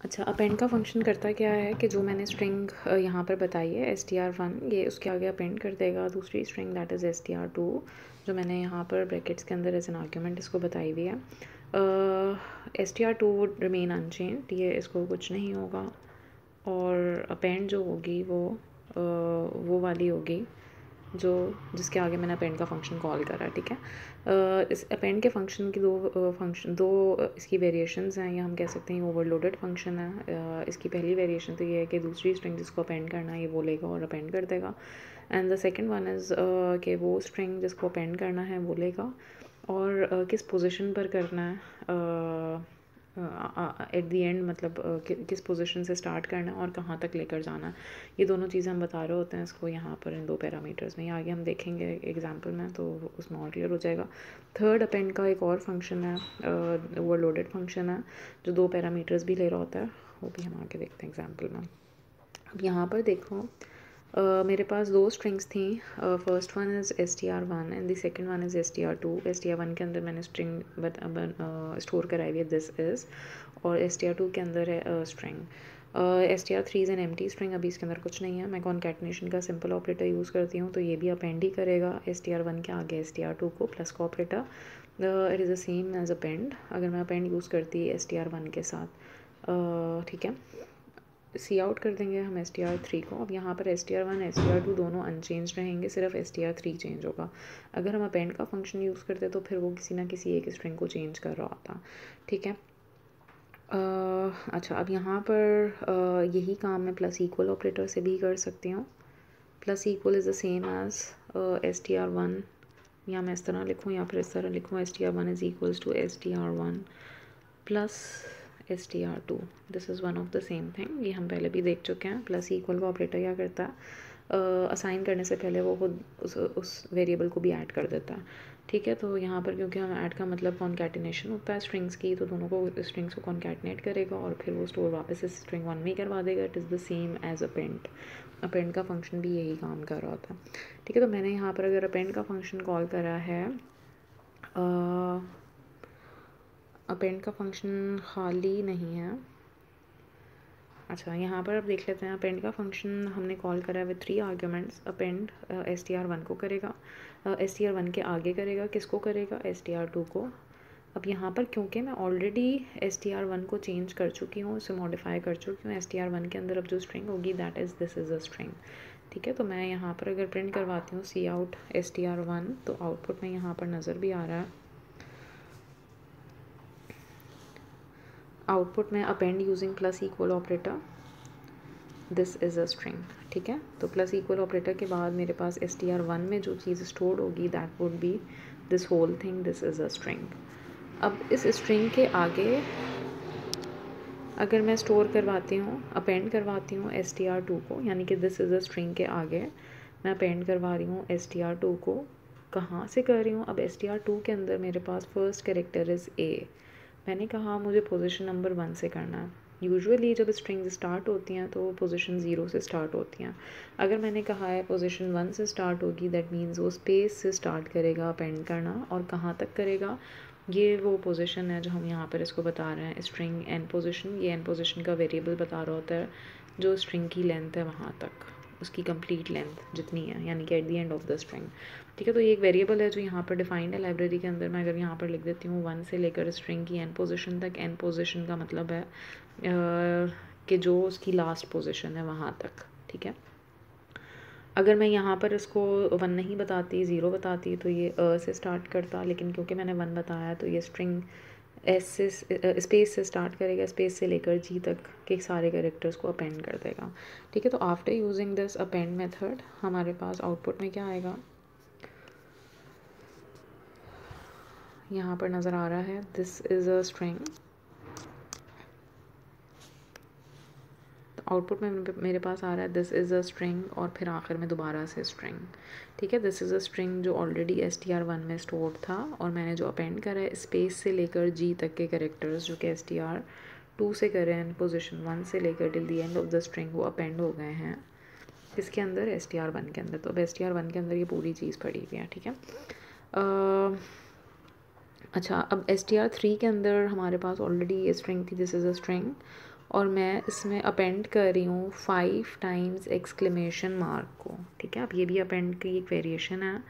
अच्छा, अपेंड का फंक्शन करता क्या है कि जो मैंने स्ट्रिंग यहाँ पर बताई है str1, ये उसके आगे अपेंड कर देगा दूसरी स्ट्रिंग दैट इज़ str2, जो मैंने यहाँ पर ब्रैकेट्स के अंदर एज एन आर्ग्यूमेंट इसको बताई हुई है। str2 वुड रिमेन अनचेंज्ड, ये इसको कुछ नहीं होगा, और अपेंड जो होगी वो वाली होगी जिसके आगे मैंने अपेंड का फंक्शन कॉल करा। ठीक है, इस अपेंड के फंक्शन की दो इसकी वेरिएशंस हैं, या हम कह सकते हैं ओवरलोडेड फंक्शन है। इसकी पहली वेरिएशन तो ये है कि दूसरी स्ट्रिंग जिसको अपेंड करना है ये वो लेगा और अपेंड कर देगा, and the second one is कि वो स्ट्रिंग जिसको अपेंड करना है वो लेगा और किस पोजीशन पर करना है एट दी एंड, मतलब किस पोजीशन से स्टार्ट करना है और कहाँ तक लेकर जाना है, ये दोनों चीज़ें हम बता रहे होते हैं इसको यहाँ पर इन दो पैरामीटर्स में। ये आगे हम देखेंगे एग्जांपल में तो उसमें और क्लियर हो जाएगा। थर्ड अपेंड का एक और फंक्शन है, ओवरलोडेड फंक्शन है, जो दो पैरामीटर्स भी ले रहा होता है, वो भी हम आगे देखते हैं एग्जाम्पल में। अब यहाँ पर देखो, मेरे पास दो स्ट्रिंग्स थी, first one is str1 and the second one is str2। str1 के अंदर मैंने स्ट्रिंग स्टोर कराई हुई है दिस इज़, और str2 के अंदर है string. str3 is an empty string, अभी इसके अंदर कुछ नहीं है। मैं कॉन्कैटिनेशन का सिंपल ऑपरेटर यूज़ करती हूँ, तो ये भी अपेंड ही करेगा str1 के आगे str2 को, प्लस का operator it is the same as append, अगर मैं अपेंड यूज़ करती str1 के साथ। ठीक है, सी आउट कर देंगे हम str3 को। अब यहाँ पर str1 str2 दोनों अनचेंज रहेंगे, सिर्फ str3 चेंज होगा। अगर हम अपेंड का फंक्शन यूज़ करते तो फिर वो किसी ना किसी एक स्ट्रिंग को चेंज कर रहा होता। ठीक है, अच्छा, अब यहाँ पर यही काम मैं प्लस इक्वल ऑपरेटर से भी कर सकती हूँ। Plus equal is the same as str1, या मैं इस तरह लिखूँ या फिर इस तरह लिखूँ, str1 is equals to str1 plus str2, this is one of the same thing, ये हम पहले भी देख चुके हैं। प्लस इक्वल का ऑपरेटर क्या करता है, असाइन करने से पहले वो खुद उस वेरिएबल को भी ऐड कर देता है। ठीक है, तो यहाँ पर क्योंकि हम ऐड का मतलब कॉन्कैटिनेशन होता है स्ट्रिंग्स की, तो दोनों को स्ट्रिंग्स को कॉन्कैटिनेट करेगा और फिर वो स्टोर वापस इस स्ट्रिंग वन में ही करवा देगा। It is the same as append, append का फंक्शन भी यही काम कर रहा होता है। ठीक है, तो मैंने यहाँ पर अगर अपेंड का फंक्शन कॉल करा है, अपेंड का फंक्शन खाली नहीं है। अच्छा, यहाँ पर अब देख लेते हैं, अपेंड का फंक्शन हमने कॉल करा है विद 3 आर्ग्यूमेंट्स। अपेंड str1 को करेगा, str1 के आगे करेगा, किसको करेगा, str2 को। अब यहाँ पर क्योंकि मैं ऑलरेडी str1 को चेंज कर चुकी हूँ, उसे मॉडिफाई कर चुकी हूँ, str1 के अंदर अब जो स्ट्रिंग होगी that is this is a string. ठीक है, तो मैं यहाँ पर अगर प्रिंट करवाती हूँ सी आउट str1, तो आउटपुट में यहाँ पर नज़र भी आ रहा है, आउटपुट में append using plus equal operator, this is a string. ठीक है, तो प्लस इक्वल ऑपरेटर के बाद मेरे पास str1 में जो चीज़ स्टोर्ड होगी that would be this whole thing, this is a string. अब इस स्ट्रिंग के आगे अगर मैं स्टोर करवाती हूँ, अपेंड करवाती हूँ str2 को, यानी कि दिस इज़ अ स्ट्रिंग के आगे मैं अपेंड करवा रही हूँ str2 को, कहाँ से कर रही हूँ, अब str2 के अंदर मेरे पास फर्स्ट कैरेक्टर इज़ a, मैंने कहा मुझे पोजीशन नंबर 1 से करना है। यूजुअली जब स्ट्रिंग्स स्टार्ट होती हैं तो पोजीशन 0 से स्टार्ट होती हैं। अगर मैंने कहा है पोजीशन 1 से स्टार्ट होगी, दैट मीन्स वो स्पेस से स्टार्ट करेगा अपेंड करना, और कहाँ तक करेगा, ये वो पोजीशन है जो हम यहाँ पर इसको बता रहे हैं, स्ट्रिंग एन पोजीशन। ये एन पोजीशन का वेरिएबल बता रहा होता है जो स्ट्रिंग की लेंथ है वहाँ तक, उसकी कंप्लीट लेंथ जितनी है, यानी कि at the end of the string. ठीक है, तो ये एक वेरिएबल है जो यहाँ पर डिफाइंड है लाइब्रेरी के अंदर। मैं अगर यहाँ पर लिख देती हूँ 1 से लेकर स्ट्रिंग की एन पोजीशन तक, एन पोजीशन का मतलब है कि जो उसकी लास्ट पोजीशन है वहाँ तक। ठीक है, अगर मैं यहाँ पर इसको 1 नहीं बताती, 0 बताती, तो ये से स्टार्ट करता, लेकिन क्योंकि मैंने 1 बताया तो ये स्ट्रिंग एस से स्पेस से स्टार्ट करेगा, स्पेस से लेकर जी तक के सारे कैरेक्टर्स को अपेंड कर देगा। ठीक है, तो after using this append method हमारे पास आउटपुट में क्या आएगा, यहाँ पर नज़र आ रहा है this is a string. Output में मेरे पास आ रहा है दिस इज़ अ स्ट्रिंग, और फिर आखिर में दोबारा से स्ट्रिंग। ठीक है, दिस इज़ अ स्ट्रिंग जो ऑलरेडी str1 में स्टोर्ड था, और मैंने जो अपेंड करा है स्पेस से लेकर जी तक के कैरेक्टर्स जो कि str2 से करे हैं, पोजीशन 1 से लेकर till the end of the string वो अपेंड हो गए हैं इसके अंदर, str1 के अंदर। तो अब str1 के अंदर ये पूरी चीज़ पड़ी हुई है। ठीक है, अच्छा, अब str3 के अंदर हमारे पास ऑलरेडी ये स्ट्रिंग थी, दिस इज़ अ स्ट्रिंग, और मैं इसमें अपेंड कर रही हूँ 5 टाइम्स एक्सक्लेमेशन मार्क को, ठीक है। अब ये भी अपेंड की एक वेरिएशन है,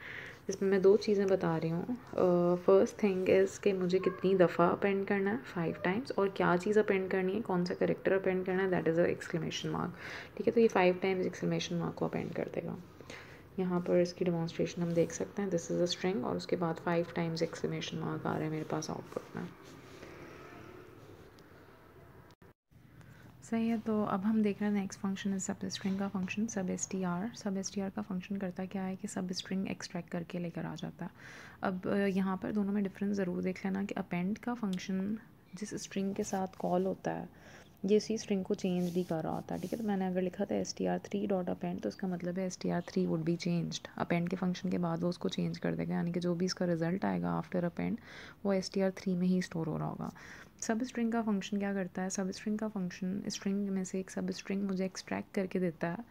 इसमें मैं 2 चीज़ें बता रही हूँ। फर्स्ट थिंग इज़ कि मुझे कितनी दफ़ा अपेंड करना है 5 टाइम्स, और क्या चीज़ अपेंड करनी है, कौन सा करेक्टर अपेंड करना है, that is a exclamation mark, ठीक है। तो ये 5 टाइम्स एक्सक्लेमेशन मार्क को अपेंड कर देगा। यहाँ पर इसकी डेमोन्स्ट्रेशन हम देख सकते हैं, दिस इज़ अ स्ट्रिंग और उसके बाद 5 टाइम्स एक्सक्लेमेशन मार्क आ रहे हैं मेरे पास आउटपुट में। सही है। तो अब हम देख रहे हैं नेक्स्ट फंक्शन है सब स्ट्रिंग का फंक्शन सब एस टी आर। सब एस टी आर का फंक्शन करता क्या है कि सब स्ट्रिंग एक्सट्रैक्ट करके लेकर आ जाता है। अब यहाँ पर दोनों में डिफरेंस ज़रूर देख लेना कि अपेंड का फंक्शन जिस स्ट्रिंग के साथ कॉल होता है ये उसी स्ट्रिंग को चेंज भी कर रहा होता है, ठीक है। तो मैंने अगर लिखा था S T R three dot append, तो इसका मतलब है S T R three would be changed. Append के फंक्शन के बाद वो उसको चेंज कर देगा, यानी कि जो भी इसका रिजल्ट आएगा आफ्टर अपेंड वो एस टी आर थ्री में ही स्टोर हो रहा होगा। सब स्ट्रिंग का फंक्शन क्या करता है, सब स्ट्रिंग का फंक्शन स्ट्रिंग में से एक सब स्ट्रिंग मुझे एक्सट्रैक्ट करके देता है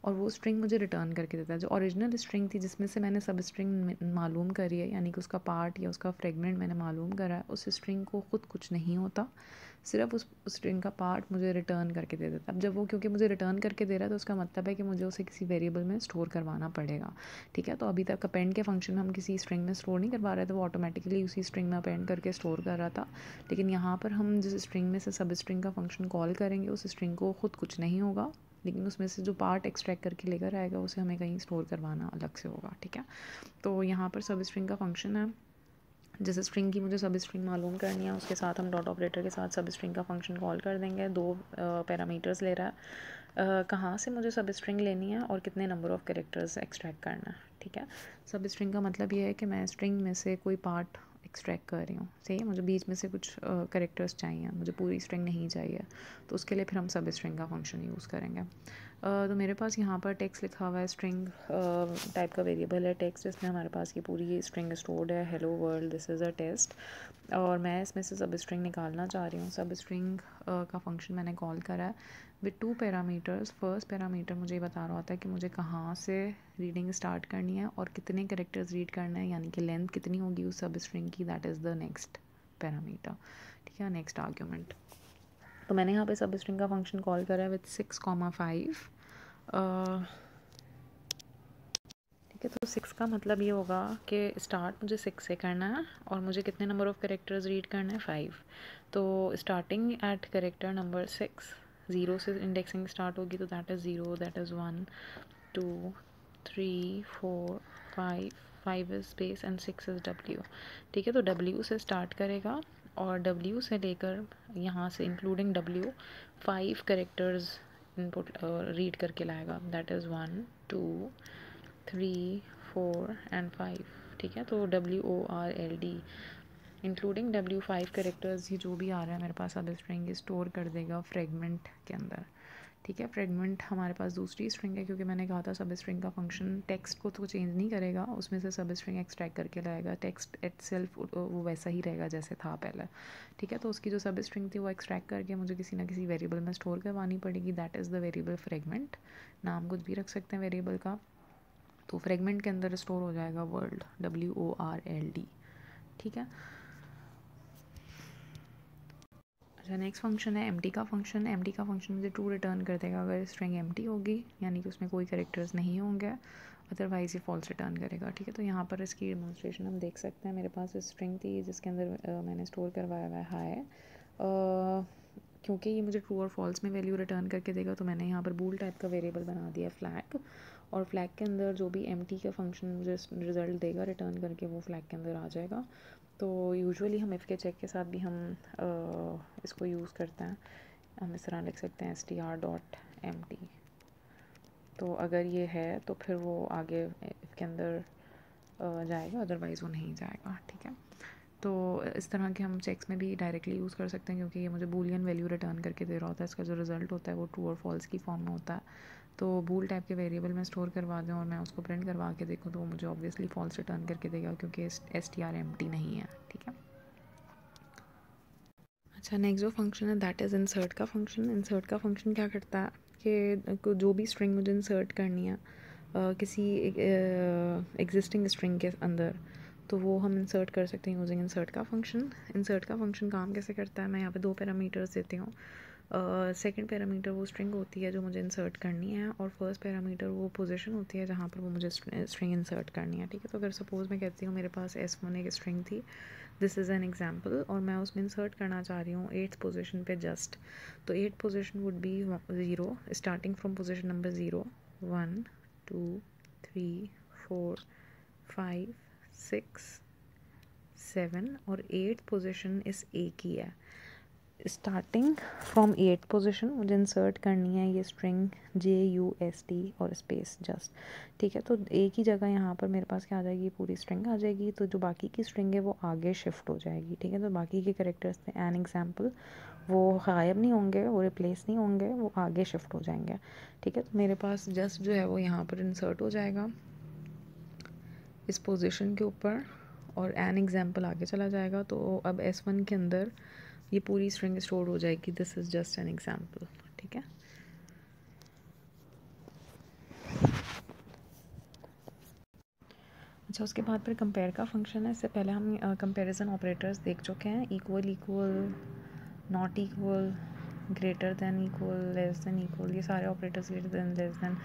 और वो स्ट्रिंग मुझे रिटर्न करके देता है। जो ओरिजिनल स्ट्रिंग थी जिसमें से मैंने सब स्ट्रिंग मालूम करी है, यानी कि उसका पार्ट या उसका फ्रेगमेंट मैंने मालूम करा है, उस स्ट्रिंग को ख़ुद कुछ नहीं होता, सिर्फ उस स्ट्रिंग का पार्ट मुझे रिटर्न करके दे देता है। अब जब वो क्योंकि मुझे रिटर्न करके दे रहा है तो उसका मतलब है कि मुझे उसे किसी वेरिएबल में स्टोर करवाना पड़ेगा, ठीक है। तो अभी तक अपेंड के फंक्शन में हम किसी स्ट्रिंग में स्टोर नहीं करवा रहे थे, वो ऑटोमेटिकली उसी स्ट्रिंग में अपेंड करके स्टोर कर रहा था। लेकिन यहाँ पर हम जिस स्ट्रिंग में से सब स्ट्रिंग का फंक्शन कॉल करेंगे उस स्ट्रिंग को ख़ुद कुछ नहीं होगा, लेकिन उसमें से जो पार्ट एक्सट्रैक्ट करके लेकर आएगा उसे हमें कहीं स्टोर करवाना अलग से होगा, ठीक है। तो यहाँ पर सब स्ट्रिंग का फंक्शन है, जिस स्ट्रिंग की मुझे सब स्ट्रिंग मालूम करनी है उसके साथ हम डॉट ऑपरेटर के साथ सब स्ट्रिंग का फंक्शन कॉल कर देंगे। 2 पैरामीटर्स ले रहा है, कहाँ से मुझे सब स्ट्रिंग लेनी है और कितने नंबर ऑफ़ कैरेक्टर्स एक्सट्रैक्ट करना है, ठीक है। सब स्ट्रिंग का मतलब ये है कि मैं स्ट्रिंग में से कोई पार्ट एक्सट्रैक्ट कर रही हूँ, सही है। मुझे बीच में से कुछ कैरेक्टर्स चाहिए, मुझे पूरी स्ट्रिंग नहीं चाहिए, तो उसके लिए फिर हम सब स्ट्रिंग का फंक्शन यूज़ करेंगे। तो मेरे पास यहाँ पर टेक्स्ट लिखा हुआ है, स्ट्रिंग टाइप का वेरिएबल है टेक्स्ट, इसमें हमारे पास की पूरी स्ट्रिंग स्टोर्ड है, hello world this is a test, और मैं इसमें से सब स्ट्रिंग निकालना चाह रही हूँ। सब स्ट्रिंग का फंक्शन मैंने कॉल करा है विद 2 पैरामीटर्स। फर्स्ट पैरामीटर मुझे ये बता रहा होता है कि मुझे कहाँ से रीडिंग स्टार्ट करनी है और कितने कैरेक्टर्स रीड करना है, यानी कि लेंथ कितनी होगी उस सब स्ट्रिंग की, that is the next parameter, ठीक है, नेक्स्ट आर्ग्यूमेंट। तो मैंने यहाँ पे सब स्ट्रिंग का फंक्शन कॉल करा है विद 6,5, ठीक है। तो 6 का मतलब ये होगा कि स्टार्ट मुझे 6 से करना है और मुझे कितने नंबर ऑफ़ कैरेक्टर्स रीड करना है, 5। तो स्टार्टिंग एट कैरेक्टर नंबर 6, 0 से इंडेक्सिंग स्टार्ट होगी, तो that is 0, that is 1 2 3 4 5, 5 is space and 6 is W, ठीक है। तो W से स्टार्ट करेगा और W से लेकर यहाँ से including W 5 characters input read करके लाएगा, दैट इज़ 1 2 3 4 एंड 5, ठीक है। तो WORLD इंक्लूडिंग W 5 कैरेक्टर्स ही जो भी आ रहा है मेरे पास अब स्ट्रिंग स्टोर कर देगा फ्रेगमेंट के अंदर, ठीक है। फ्रेगमेंट हमारे पास दूसरी स्ट्रिंग है, क्योंकि मैंने कहा था सब स्ट्रिंग का फंक्शन टेक्स्ट को तो चेंज नहीं करेगा, उसमें से सब स्ट्रिंग एक्सट्रैक्ट करके लाएगा, टेक्स्ट इटसेल्फ वो वैसा ही रहेगा जैसे था पहले, ठीक है। तो उसकी जो सब स्ट्रिंग थी वो एक्सट्रैक्ट करके मुझे किसी ना किसी वेरिएबल में स्टोर करवानी पड़ेगी, that is the variable fragment. नाम कुछ भी रख सकते हैं वेरिएबल का। तो फ्रेगमेंट के अंदर स्टोर हो जाएगा वर्ल्ड, WORLD, ठीक है। अच्छा, नेक्स्ट फंक्शन है एम्प्टी का फंक्शन। एम्प्टी का फंक्शन मुझे ट्रू रिटर्न कर देगा अगर स्ट्रिंग एम्प्टी होगी, यानी कि उसमें कोई कैरेक्टर्स नहीं होंगे, अदरवाइज़ ये फॉल्स रिटर्न करेगा, ठीक है। तो यहाँ पर इसकी डेमोन्स्ट्रेशन हम देख सकते हैं। मेरे पास स्ट्रिंग थी जिसके अंदर मैंने स्टोर करवाया हुआ है हाय, क्योंकि ये मुझे ट्रू और फॉल्स में वैल्यू रिटर्न करके देगा, तो मैंने यहाँ पर बूल टाइप का वेरिएबल बना दिया फ्लैग, और फ्लैग के अंदर जो भी एम्प्टी का फंक्शन मुझे रिज़ल्ट देगा रिटर्न करके वो फ्लैग के अंदर आ जाएगा। तो यूजुअली हम इफ़ के चेक के साथ भी हम इसको यूज़ करते हैं, हम इस तरह लिख सकते हैं str.empty। तो अगर ये है तो फिर वो आगे इफ़ के अंदर जाएगा, अदरवाइज़ वो नहीं जाएगा, ठीक है। तो इस तरह के हम चेक्स में भी डायरेक्टली यूज़ कर सकते हैं, क्योंकि ये मुझे बूलियन वैल्यू रिटर्न करके दे रहा होता है, इसका जो रिज़ल्ट होता है वो ट्रू और फॉल्स की फॉर्म में होता है। तो बूल टाइप के वेरिएबल में स्टोर करवा दें और मैं उसको प्रिंट करवा के देखूँ तो वो मुझे ऑब्वियसली फॉल्स रिटर्न करके देगा, क्योंकि str एम्प्टी नहीं है, ठीक है। अच्छा, नेक्स्ट जो फंक्शन है दैट इज़ इंसर्ट का फंक्शन। इंसर्ट का फंक्शन क्या करता है कि जो भी स्ट्रिंग मुझे इंसर्ट करनी है किसी एग्जिस्टिंग स्ट्रिंग के अंदर, तो वो हम इंसर्ट कर सकते हैं यूजिंग इंसर्ट का फंक्शन। इंसर्ट का फंक्शन काम कैसे करता है, मैं यहाँ पे 2 पैरामीटर्स देती हूँ। सेकंड पैरामीटर वो स्ट्रिंग होती है जो मुझे इंसर्ट करनी है, और फर्स्ट पैरामीटर वो पोजीशन होती है जहाँ पर वो मुझे स्ट्रिंग इंसर्ट करनी है, ठीक है। तो अगर सपोज़ मैं कहती हूँ मेरे पास S1 एक स्ट्रिंग थी, दिस इज़ एन एग्जांपल, और मैं उसमें इंसर्ट करना चाह रही हूँ 8th पोजीशन पे जस्ट, तो 8th position would be 0, starting from position number 0, 1 2 3 4 5 6 7, और 8th पोजीशन इस ए की है। स्टार्टिंग फ्रॉम 8th पोजीशन मुझे इंसर्ट करनी है ये स्ट्रिंग JUST और स्पेस जस्ट, ठीक है। तो एक ही जगह यहाँ पर मेरे पास क्या आ जाएगी, पूरी स्ट्रिंग आ जाएगी, तो जो बाकी की स्ट्रिंग है वो आगे शिफ्ट हो जाएगी, ठीक है। तो बाकी के कैरेक्टर्स थे एन एग्जाम्पल, वो गायब नहीं होंगे, वो रिप्लेस नहीं होंगे, वो आगे शिफ्ट हो जाएंगे, ठीक है। तो मेरे पास जस्ट जो है वो यहाँ पर इंसर्ट हो जाएगा इस पोजीशन के ऊपर, और एन एग्जाम्पल आगे चला जाएगा। तो अब S1 के अंदर ये पूरी स्ट्रिंग स्टोर हो जाएगी, this is just an example, ठीक है। अच्छा, उसके बाद फिर कंपेयर का फंक्शन है। इससे पहले हम कंपैरिजन ऑपरेटर्स देख चुके हैं, equal equal, not equal, greater than equal, less than equal, ये सारे operators, greater than, less than,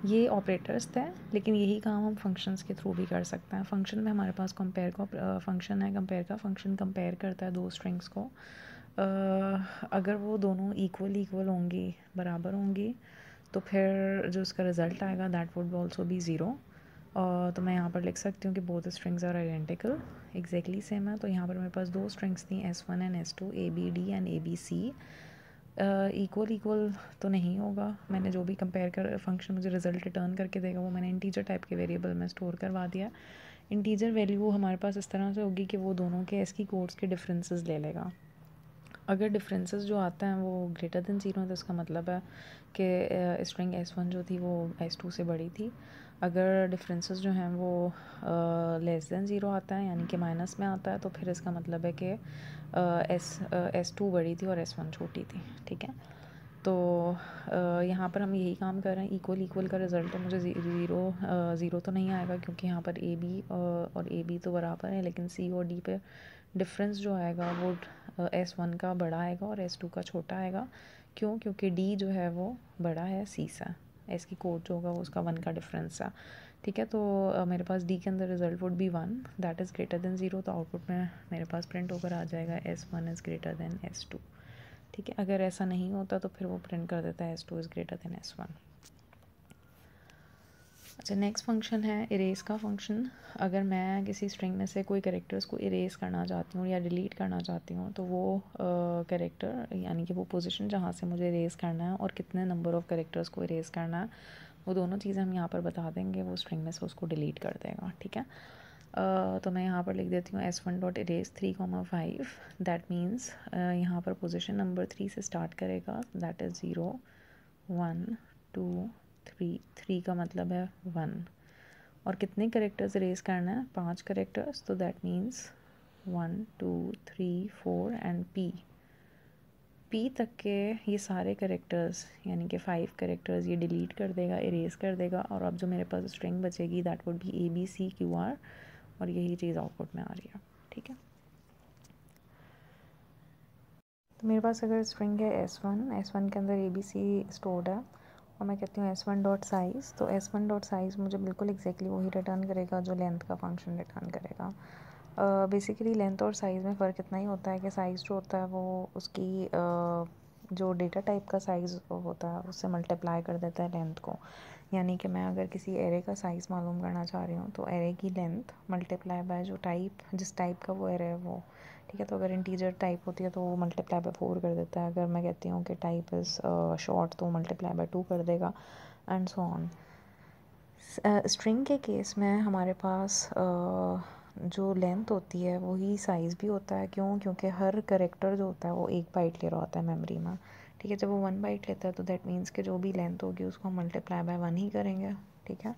ये ऑपरेटर्स थे। लेकिन यही काम हम फंक्शंस के थ्रू भी कर सकते हैं। फंक्शन में हमारे पास कंपेयर का फंक्शन है, कंपेयर का फंक्शन कंपेयर करता है दो स्ट्रिंग्स को, अगर वो दोनों इक्वल होंगी, बराबर होंगी, तो फिर जो उसका रिज़ल्ट आएगा that would also be zero. तो मैं यहाँ पर लिख सकती हूँ कि both strings are identical, exactly same है। तो यहाँ पर मेरे पास दो स्ट्रिंग्स थी, S1 and S2, ABD and ABC। Equal तो नहीं होगा, मैंने जो भी कंपेयर कर फंक्शन मुझे रिजल्ट रिटर्न करके देगा वो मैंने इंटीजर टाइप के वेरिएबल में स्टोर करवा दिया। इंटीजर वैल्यू हमारे पास इस तरह से होगी कि वो दोनों के एस की कोड्स के डिफरेंसेस ले लेगा। अगर डिफरेंसेस जो आते हैं वो ग्रेटर देन ज़ीरो है, तो इसका मतलब है कि स्ट्रिंग S1 जो थी वो S2 से बड़ी थी। अगर डिफरेंसेस जो हैं वो लेस देन ज़ीरो आता है, यानी कि माइनस में आता है, तो फिर इसका मतलब है कि S2 बड़ी थी और S1 छोटी थी, ठीक है। तो यहाँ पर हम यही काम कर रहे हैं, इक्वल का रिज़ल्ट तो मुझे ज़ीरो तो नहीं आएगा, क्योंकि यहाँ पर AB और AB तो बराबर है, लेकिन C और D पे डिफरेंस जो आएगा वो S1 का बड़ा आएगा और S2 का छोटा आएगा। क्यों? क्योंकि D जो है वो बड़ा है C से, S की कोड जो होगा वो उसका 1 का डिफरेंस है, ठीक है। तो मेरे पास D के अंदर result would be 1, that is greater than zero. तो आउटपुट में मेरे पास प्रिंट होकर आ जाएगा S1 is greater than S2, ठीक है। अगर ऐसा नहीं होता तो फिर वो प्रिंट कर देता है S2 is greater than S1। अच्छा, नेक्स्ट फंक्शन है इरेज का फंक्शन। अगर मैं किसी स्ट्रिंग में से कोई कैरेक्टर्स को इरेज करना चाहती हूँ या डिलीट करना चाहती हूँ, तो वो कैरेक्टर यानी कि वो पोजीशन जहाँ से मुझे इरेज करना है और कितने नंबर ऑफ़ कैरेक्टर्स को इरेज करना है, वो दोनों चीज़ें हम यहाँ पर बता देंगे, वो स्ट्रिंग में से उसको डिलीट कर देगा, ठीक है। तो मैं यहाँ पर लिख देती हूँ S1 dot erase 3,5, that means यहाँ पर पोजीशन नंबर 3 से स्टार्ट करेगा, दैट इज़ 0 1 2 3 का मतलब है 1, और कितने करेक्टर्स इरेज करना है, 5 करेक्टर्स, तो दैट मीन्स 1 2 3 4 एंड P तक के ये सारे करेक्टर्स यानी कि 5 करेक्टर्स ये डिलीट कर देगा, इरेज कर देगा, और अब जो मेरे पास स्ट्रिंग बचेगी दैट वुड बी ABCQR, और यही चीज़ आउटपुट में आ रही है, ठीक है। तो मेरे पास अगर स्ट्रिंग है S1 के अंदर ABC स्टोर्ड है, और मैं कहती हूँ S1 डॉट साइज़, तो S1 डॉट साइज़ मुझे बिल्कुल एग्जैक्टली वही रिटर्न करेगा जो लेंथ का फंक्शन रिटर्न करेगा। बेसिकली लेंथ और साइज़ में फ़र्क इतना ही होता है कि साइज़ जो होता है वो उसकी जो डेटा टाइप का साइज़ होता है उससे मल्टीप्लाई कर देता है लेंथ को। यानी कि मैं अगर किसी एरे का साइज़ मालूम करना चाह रही हूँ, तो एरे की लेंथ मल्टीप्लाई बाय जो टाइप, जिस टाइप का वो एरे है वो, ठीक है। तो अगर इंटीजर टाइप होती है तो वो मल्टीप्लाई बाय 4 कर देता है, अगर मैं कहती हूँ कि टाइप इज़ शॉर्ट तो मल्टीप्लाई बाय 2 कर देगा, एंड सो ऑन। स्ट्रिंग के केस में हमारे पास जो लेंथ होती है वही साइज़ भी होता है। क्यों? क्योंकि हर करेक्टर जो होता है वो 1 बाइट ले रहा होता है मेमोरी में, ठीक है। जब वो 1 बाइट लेता है तो दैट मीन्स कि जो भी लेंथ होगी उसको हम मल्टीप्लाई बाय 1 ही करेंगे, ठीक है।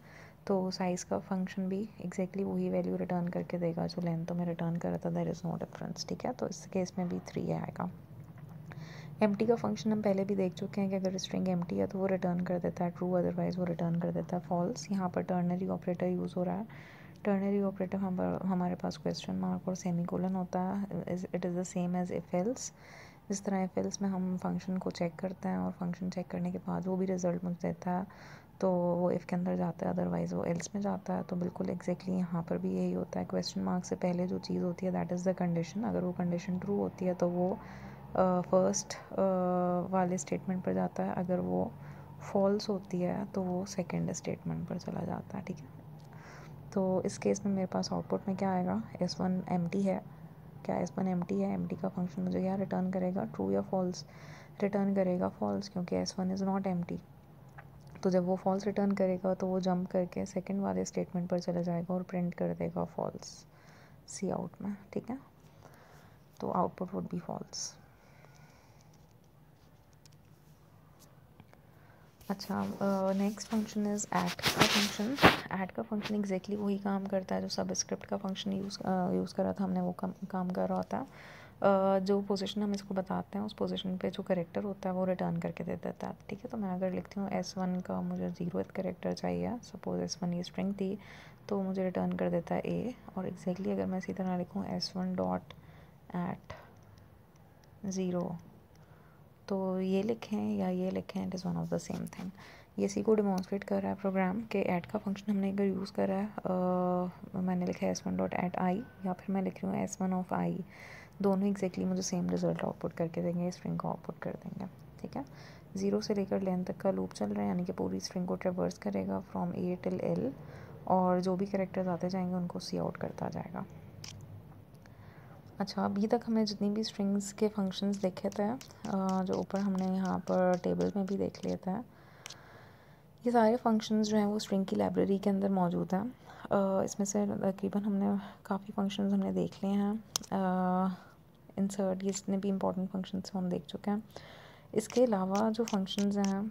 तो साइज़ का फंक्शन भी एग्जैक्टली वही वैल्यू रिटर्न करके देगा जो लेंथ में रिटर्न कर रहा था, देयर इज़ नो डिफरेंस, ठीक है। तो इस केस में भी 3 आएगा। एम्प्टी का फंक्शन हम पहले भी देख चुके हैं कि अगर स्ट्रिंग एम्प्टी है तो वो रिटर्न कर देता है ट्रू, अदरवाइज़ वो रिटर्न कर देता है फॉल्स। यहाँ पर टर्नरी ऑपरेटर यूज़ हो रहा है। टर्नरी ऑपरेटर हमारे पास क्वेश्चन मार्क और सेमी कोलन होता है, it is the same as if else. जिस तरह एफ एल्स में हम फंक्शन को चेक करते हैं और फंक्शन चेक करने के बाद वो भी रिज़ल्ट मुझे देता है तो वो इफ़ के अंदर जाता है, अदरवाइज़ वो एल्स में जाता है। तो बिल्कुल एग्जैक्टली यहाँ पर भी यही होता है। क्वेश्चन मार्क से पहले जो चीज़ होती है दैट इज़ द कंडीशन। अगर वो कंडीशन ट्रू होती है तो वो फर्स्ट वाले स्टेटमेंट पर जाता है, अगर वो फॉल्स होती है तो वो सेकेंड स्टेटमेंट पर चला जाता है। ठीक है, तो इस केस में मेरे पास आउटपुट में क्या आएगा, S1 एम्प्टी है। क्या S1 एम्प्टी है? एम्प्टी का फंक्शन मुझे क्या रिटर्न करेगा, ट्रू या फॉल्स रिटर्न करेगा? फॉल्स, क्योंकि S1 इज़ नॉट एम्प्टी। तो जब वो फॉल्स रिटर्न करेगा तो वो जंप करके सेकंड वाले स्टेटमेंट पर चला जाएगा और प्रिंट कर देगा फॉल्स सी आउट में। ठीक है, तो आउटपुट वुड बी फॉल्स। अच्छा, नेक्स्ट फंक्शन इज़ ऐड का फंक्शन। ऐड का फंक्शन एग्जैक्टली वही काम करता है जो सबस्क्रिप्ट का फंक्शन यूज़ करा था हमने, वो काम कर रहा होता है। जो पोजीशन हम इसको बताते हैं उस पोजीशन पे जो करेक्टर होता है वो रिटर्न करके दे देता है। ठीक है, तो मैं अगर लिखती हूँ S1 का मुझे 0th करेक्टर चाहिए, सपोज S1 ये स्ट्रिंग थी, तो मुझे रिटर्न कर देता है A। और एग्जैक्टली अगर मैं इसी तरह लिखूँ S1 डॉट एट 0, तो ये लिखें या ये लिखें, it is one of the same thing. ये इसी को डिमॉन्स्ट्रेट कर रहा है प्रोग्राम के ऐड का फंक्शन हमने अगर यूज़ करा है, मैंने लिखा है S1 डॉट एट आई, या फिर मैं लिख रही हूँ S1 ऑफ आई, दोनों एग्जैक्टली मुझे सेम रिजल्ट आउटपुट करके देंगे, स्ट्रिंग को आउटपुट कर देंगे। ठीक है, 0 से लेकर लेन तक का लूप चल रहा है, यानी कि पूरी स्ट्रिंग को ट्रेवर्स करेगा फ्रॉम A टिल L, और जो भी कैरेक्टर्स आते जाएंगे उनको सी आउट करता जाएगा। अच्छा, अभी तक हमने जितनी भी स्ट्रिंग्स के फंक्शंस देखे थे, जो ऊपर हमने यहाँ पर टेबल में भी देख लिए थे, ये सारे फंक्शंस जो हैं वो स्ट्रिंग की लाइब्रेरी के अंदर मौजूद हैं। इसमें से तकरीबन हमने काफ़ी फंक्शंस हमने देख लिए हैं। इंसर्ट, ये जितने भी इंपॉर्टेंट फंक्शंस हम देख चुके हैं। इसके अलावा जो फंक्शंस हैं,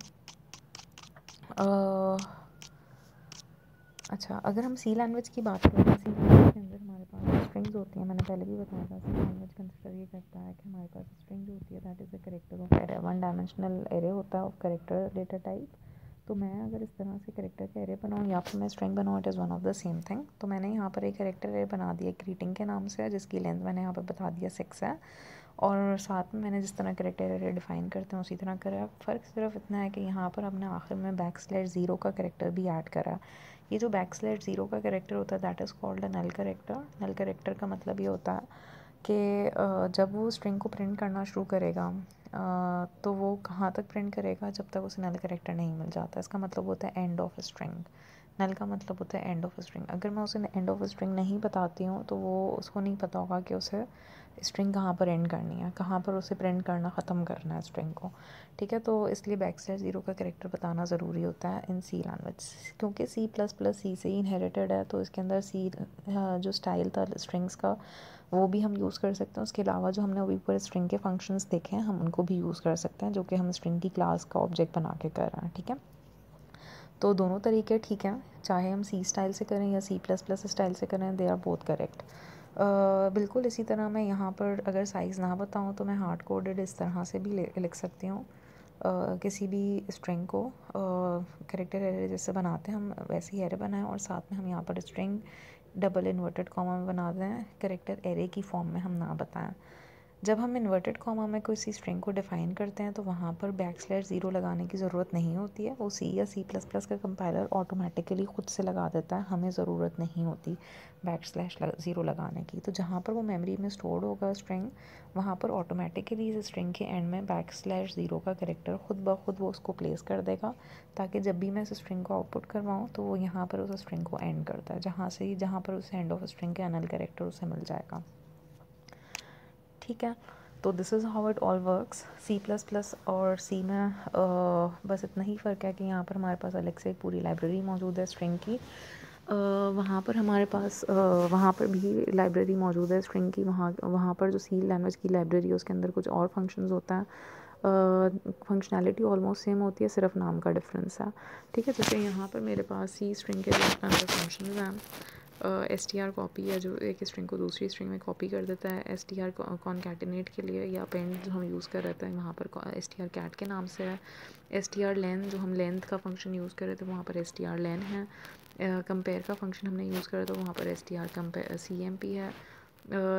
अच्छा, अगर हम सी लैंग्वेज की बात करें, सी लैंग्वेज के अंदर हमारे पास स्ट्रिंग्स होती हैं। मैंने पहले भी बताया था, सी लैंग्वेज कंसिडर ये करता है कि हमारे पास स्ट्रिंग जो होती है that is a character of array, one dimensional array होता है ऑफ करेक्टर डेटा टाइप। तो मैं अगर इस तरह से करेक्टर का एरे बनाऊँ या फिर मैं स्ट्रिंग बनाऊँ, it is one of the same thing. तो मैंने यहाँ पर एक करेक्टर एरे बना दिया ग्रीटिंग के नाम से, जिसकी लेंथ मैंने यहाँ पर बता दिया 6 है, और साथ में मैंने जिस तरह करेक्टर एरे डिफ़ाइन करते हैं उसी तरह करा। फ़र्क सिर्फ इतना है कि यहाँ पर हमने आखिर में \0 का करेक्टर भी ऐड करा। ये जो \0 का करेक्टर होता है that is called a null character. Null character का मतलब ये होता है कि जब वो स्ट्रिंग को प्रिंट करना शुरू करेगा, तो वो कहाँ तक प्रिंट करेगा, जब तक उसे नल करेक्टर नहीं मिल जाता। इसका मतलब होता है एंड ऑफ स्ट्रिंग। नल का मतलब होता है एंड ऑफ स्ट्रिंग। अगर मैं उसे एंड ऑफ स्ट्रिंग नहीं बताती हूँ तो वो उसको नहीं पता होगा कि उसे स्ट्रिंग कहाँ पर एंड करनी है, कहाँ पर उसे प्रिंट करना ख़त्म करना है स्ट्रिंग को। ठीक है, तो इसलिए \0 का करेक्टर बताना ज़रूरी होता है इन सी लैंग्वेज, क्योंकि C++ से ही इनहेरिटेड है। तो इसके अंदर सी जो स्टाइल था स्ट्रिंग्स का वो भी हम यूज़ कर सकते हैं। उसके अलावा जो हमने अभी ऊपर स्ट्रिंग के फंक्शंस देखे हैं हम उनको भी यूज़ कर सकते हैं, जो कि हम स्ट्रिंग की क्लास का ऑब्जेक्ट बना के कर रहे हैं। ठीक है, तो दोनों तरीके ठीक हैं, चाहे हम सी स्टाइल से करें या C++ स्टाइल से करें, दे आर बोथ करेक्ट। बिल्कुल इसी तरह मैं यहाँ पर अगर साइज़ ना बताऊँ तो मैं हार्ड कोडेड इस तरह से भी लिख सकती हूँ। किसी भी स्ट्रिंग को करेक्टर एरे जैसे बनाते हैं हम वैसे ही एरे बनाएं, और साथ में हम यहाँ पर स्ट्रिंग डबल इन्वर्टेड कॉमा में बना दें, करेक्टर एरे की फॉर्म में हम ना बताएं। जब हम इन्वर्टेड कॉमा में कोई सी स्ट्रिंग को डिफ़ाइन करते हैं तो वहाँ पर \0 लगाने की ज़रूरत नहीं होती है। वो C या C++ का कंपाइलर ऑटोमेटिकली ख़ुद से लगा देता है, हमें ज़रूरत नहीं होती \0 लगाने की। तो जहाँ पर वो मेमोरी में स्टोर्ड होगा स्ट्रिंग, वहाँ पर ऑटोमेटिकली इस स्ट्रिंग के एंड में \0 का करेक्टर खुद ब खुद वो उसको प्लेस कर देगा, ताकि जब भी मैं इस स्ट्रिंग को आउटपुट करवाऊँ तो वो यहाँ पर उस स्ट्रिंग को एंड करता है, जहाँ पर उस एंड ऑफ स्ट्रिंग के नल करेक्टर उसे मिल जाएगा। ठीक है, तो this is how it all works. C++ और C में बस इतना ही फ़र्क है कि यहाँ पर हमारे पास अलग से एक पूरी लाइब्रेरी मौजूद है स्ट्रिंग की। वहाँ पर हमारे पास वहाँ पर भी लाइब्रेरी मौजूद है स्ट्रिंग की। वहाँ पर जो C लैंग्वेज की लाइब्रेरी है उसके अंदर कुछ और फंक्शंस होता है। फंक्शनैलिटी ऑलमोस्ट सेम होती है, सिर्फ नाम का डिफरेंस है। ठीक है, जैसे यहाँ पर मेरे पास C स्ट्रिंग के अंदर फंक्शंस हैं। str कॉपी है जो एक स्ट्रिंग को दूसरी स्ट्रिंग में कॉपी कर देता है। str कॉनकैटिनेट के लिए या अपेंड जो हम यूज़ कर रहे थे वहाँ पर str कैट के नाम से है। str लेन जो हम लेंथ का फंक्शन यूज़ कर रहे थे वहाँ पर str लेन है। कंपेयर का फंक्शन हमने यूज़ करा तो वहाँ पर str cmp है,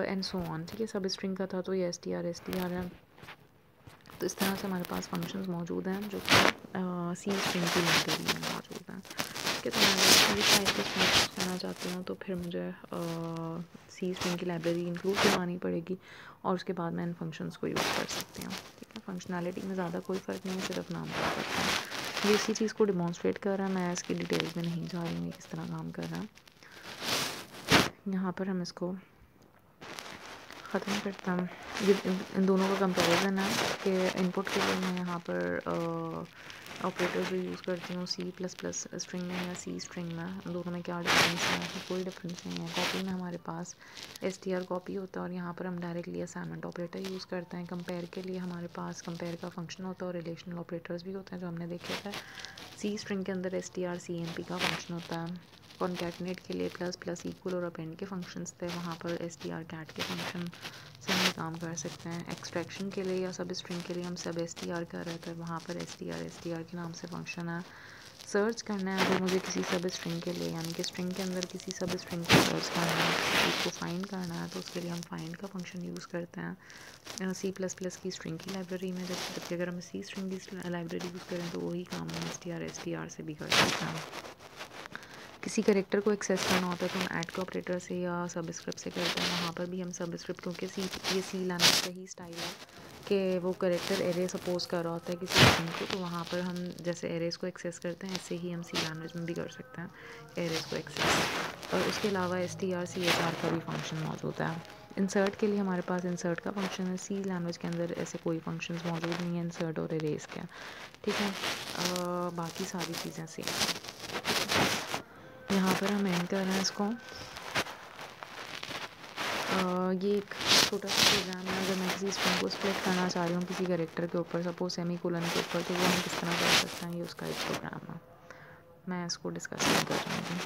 एंड सो ऑन। ठीक है, सब स्ट्रिंग का था तो ये str है। तो इस तरह से हमारे पास फंक्शंस मौजूद हैं जो कि सी स्ट्रिंग की लाइब्रेरी में मौजूद हैं। ठीक है, तो मैं अगर इस टाइप के स्ट्रिंग यूज़ करना चाहती हूँ तो फिर मुझे सी स्ट्रिंग की लाइब्रेरी इंक्लूड करवानी पड़ेगी और उसके बाद मैं इन फंक्शंस को यूज़ कर सकती हूँ। ठीक है, फंक्शनैलिटी में ज़्यादा कोई फ़र्क नहीं है, सिर्फ नाम का फ़र्क है। ये इसी चीज़ को डिमॉन्स्ट्रेट कर रहा है, मैं इसकी डिटेल्स में नहीं जा रही हूँ किस तरह काम कर रहा है। यहाँ पर हम इसको ख़त्म करता हूँ। ये इन दोनों का कंपैरिजन है कि इनपुट के लिए मैं यहाँ पर ऑपरेटर्स भी यूज़ करती हूँ सी प्लस प्लस स्ट्रिंग में या सी स्ट्रिंग में। दोनों में क्या डिफरेंस है? तो कोई डिफरेंस नहीं है। कॉपी में हमारे पास str कॉपी होता है और यहाँ पर हम डायरेक्टली असाइनमेंट ऑपरेटर यूज़ करते हैं। कंपेयर के लिए हमारे पास कंपेयर का फंक्शन होता है और रिलेशनल ऑपरेटर्स भी होते हैं जो हमने देखे थे। सी स्ट्रिंग के अंदर str cmp का फंक्शन होता है। कॉन्कैटनेट के लिए प्लस प्लस इक्वल और अपेंड के फंक्शंस थे, वहाँ पर str कैट के फंक्शन से हम काम कर सकते हैं। एक्सट्रैक्शन के लिए या सब स्ट्रिंग के लिए हम सब str कर रहे थे, वहाँ पर str के नाम से फंक्शन है। सर्च करना है अगर मुझे किसी सब स्ट्रिंग के लिए, यानी कि स्ट्रिंग के अंदर किसी सब स्ट्रिंग को सर्च करना है, किसी चीज़ को फाइंड करना है, तो उसके लिए हम फाइंड का फंक्शन यूज़ करते हैं सी प्लस प्लस की स्ट्रिंग की लाइब्रेरी में। जबकि अगर हम सी स्ट्रिंग की लाइब्रेरी यूज़ करें तो वही काम हम str से भी कर सकते हैं। किसी कैरेक्टर को एक्सेस करना होता है तो हम ऐड के ऑपरेटर से या सबस्क्रिप्ट से करते हैं। वहाँ पर भी हम सबस्क्रिप्ट, क्योंकि ये सी लैंग्वेज का ही स्टाइल है कि वो कैरेक्टर एरे सपोज कर रहा होता है किसी स्ट्रिंग को, तो वहाँ पर हम जैसे एरेज़ को एक्सेस करते हैं ऐसे ही हम सी लैंग्वेज में भी कर सकते हैं एरेज़ को एक्सेस। और उसके अलावा str का भी फंक्शन मौजूद है। इंसर्ट के लिए हमारे पास इंसर्ट का फंक्शन है। सी लैंग्वेज के अंदर ऐसे कोई फंक्शंस मौजूद नहीं है इंसर्ट और एरेज के। ठीक है, बाकी सारी चीज़ें सेम हैं। यहाँ पर हम एंड कर रहे हैं इसको। ये एक छोटा सा प्रोग्राम है। अगर मैं किसी स्ट्रिंग को स्प्लिट करना चाह रही हूँ किसी कैरेक्टर के ऊपर, सपोज सेमीकोलन के ऊपर, तो वो हम किस तरह कर सकते हैं, ये उसका एक प्रोग्राम है। मैं इसको डिस्कस नहीं कर रही हूँ।